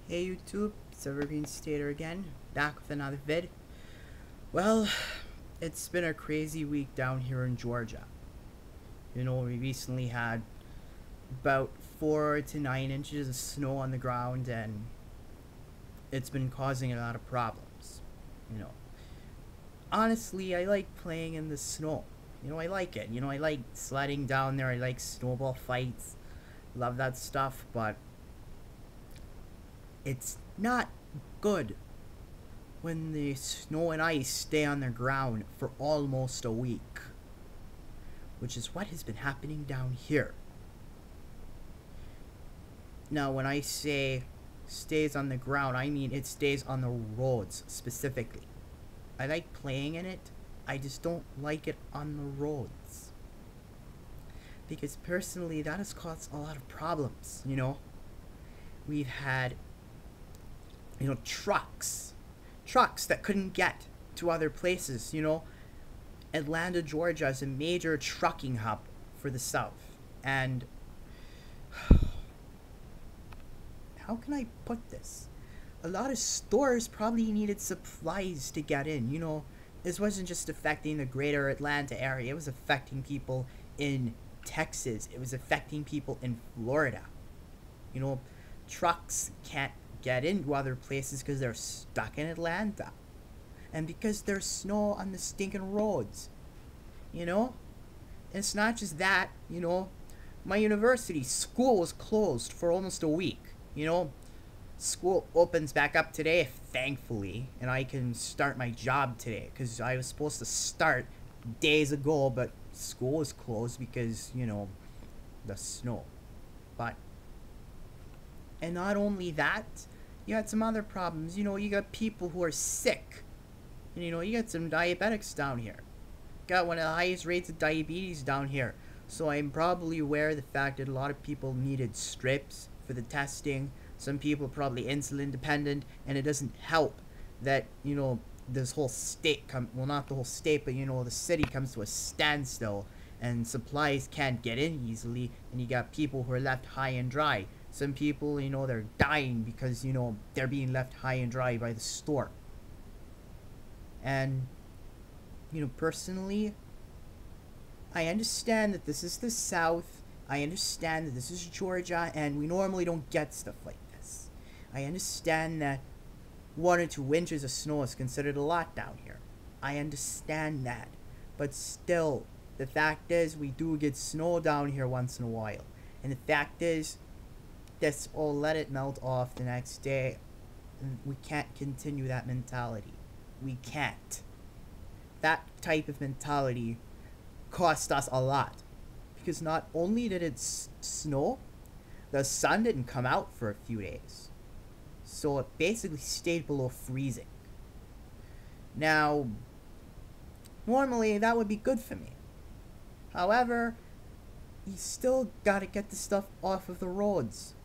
Hey YouTube, it's Evergreen Stater again, back with another vid. Well, it's been a crazy week down here in Georgia. We recently had about 4 to 9 inches of snow on the ground, and it's been causing a lot of problems. You know, Honestly, I like playing in the snow. I like it. I like sledding down there, I like snowball fights, love that stuff, but it's not good when the snow and ice stay on the ground for almost a week, which is what has been happening down here. Now, when I say stays on the ground, I mean it stays on the roads specifically. I like playing in it, I just don't like it on the roads. Because personally, that has caused a lot of problems. We've had, trucks that couldn't get to other places. Atlanta, Georgia is a major trucking hub for the South. And how can I put this? A lot of stores probably needed supplies to get in. This wasn't just affecting the greater Atlanta area, it was affecting people in Texas, it was affecting people in Florida. You know, Trucks can't get into other places because they're stuck in Atlanta. And because there's snow on the stinking roads. You know? And it's not just that, my university, school was closed for almost a week. School opens back up today, thankfully, and I can start my job today because I was supposed to start days ago, but school was closed because, the snow. But, and not only that, you had some other problems. You got people who are sick. And, you got some diabetics down here. Got one of the highest rates of diabetes down here. So I'm probably aware of the fact that a lot of people needed strips for the testing. Some people are probably insulin dependent, and it doesn't help that, this whole state well, not the whole state, but the city comes to a standstill and supplies can't get in easily, and you got people who are left high and dry. Some people, they're dying because, they're being left high and dry by the storm. And, personally, I understand that this is the South. I understand that this is Georgia, and we normally don't get stuff like this. I understand that 1 or 2 inches of snow is considered a lot down here. I understand that. But still, the fact is, we do get snow down here once in a while. And the fact is, let it melt off the next day. And we can't continue that mentality. We can't. That type of mentality cost us a lot. Because not only did it snow, the sun didn't come out for a few days. So it basically stayed below freezing. Now, normally that would be good for me. However, you still gotta get the stuff off of the roads.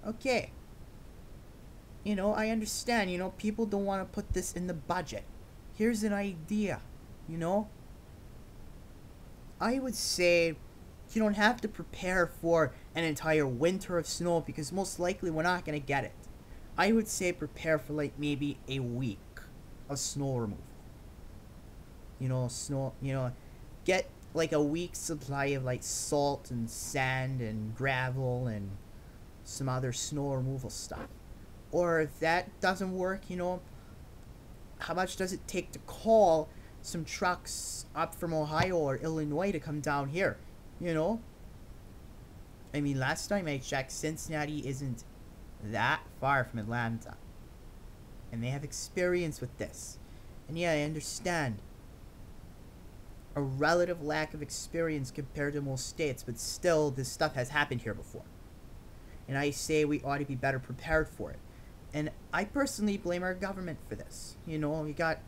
Okay. I understand, people don't want to put this in the budget. Here's an idea, I would say you don't have to prepare for an entire winter of snow because most likely we're not going to get it. I would say prepare for like maybe a week of snow removal. Get like a week's supply of like salt and sand and gravel and some other snow removal stuff. Or if that doesn't work, how much does it take to call some trucks up from Ohio or Illinois to come down here? Last time I checked, Cincinnati isn't that far from Atlanta. And they have experience with this. And yeah, I understand a relative lack of experience compared to most states, but still, this stuff has happened here before. And I say we ought to be better prepared for it. And I personally blame our government for this. We got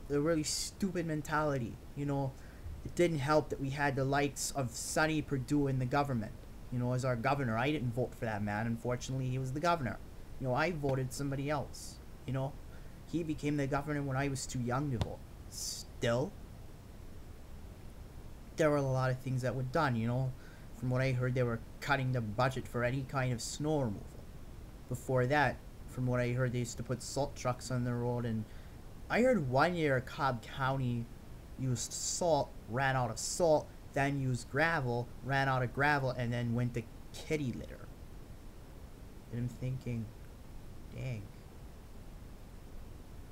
a really stupid mentality. It didn't help that we had the likes of Sonny Perdue in the government, as our governor. I didn't vote for that man. Unfortunately, he was the governor. I voted somebody else. He became the governor when I was too young to vote. Still, there were a lot of things that were done. From what I heard, they were cutting the budget for any kind of snow removal. before that, from what I heard, they used to put salt trucks on the road. And I heard one year Cobb County used salt, ran out of salt, then used gravel, ran out of gravel, and then went to kitty litter. And I'm thinking, dang,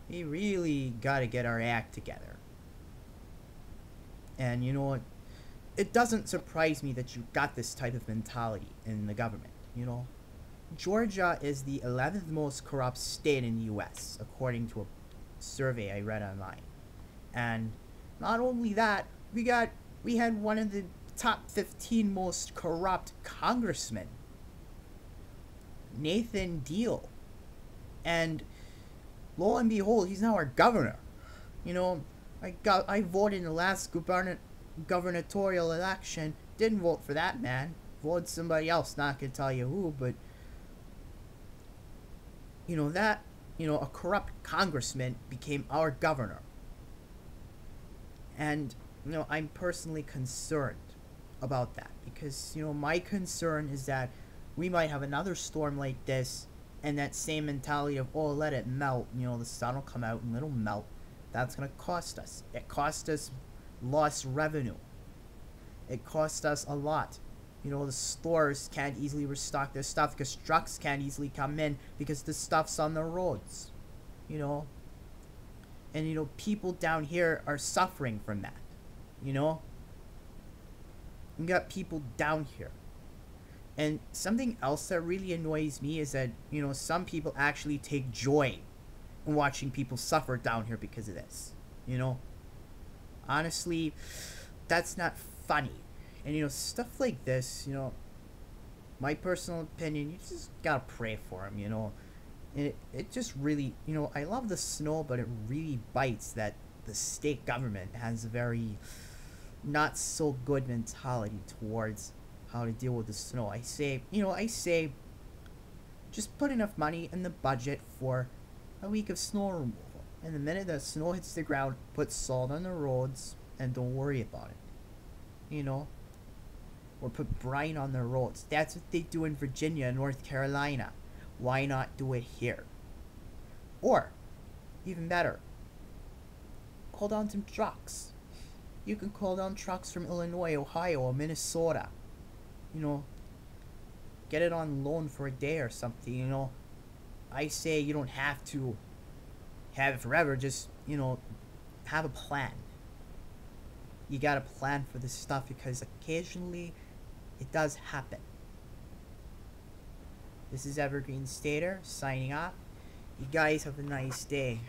we really gotta get our act together. And you know what? It doesn't surprise me that you got this type of mentality in the government, you know? Georgia is the 11th most corrupt state in the US, according to a survey I read online. And not only that, we had one of the top 15 most corrupt congressmen, Nathan Deal. And lo and behold, he's now our governor. You know, I voted in the last gubernatorial election. Didn't vote for that man. Voted somebody else. Not gonna tell you who, but a corrupt congressman became our governor. And I'm personally concerned about that because my concern is that we might have another storm like this, and that same mentality of, oh, let it melt, the sun will come out and it'll melt. That's going to cost us. It cost us lost revenue. It cost us a lot. The stores can't easily restock their stuff because trucks can't easily come in because the stuff's on the roads. And, people down here are suffering from that. We got people down here. And something else that really annoys me is that, some people actually take joy in watching people suffer down here because of this. Honestly, that's not funny. And, stuff like this, my personal opinion, you just gotta pray for them, And it just really, I love the snow, but it really bites that the state government has a very not so good mentality towards how to deal with the snow. I say just put enough money in the budget for a week of snow removal. And the minute the snow hits the ground, put salt on the roads and don't worry about it. Or put brine on the roads. That's what they do in Virginia and North Carolina. Why not do it here? Or, even better, call down some trucks. You can call down trucks from Illinois, Ohio, or Minnesota. Get it on loan for a day or something, I say you don't have to have it forever, just, have a plan. You gotta plan for this stuff because occasionally it does happen. This is Evergreen Stater signing off. You guys have a nice day.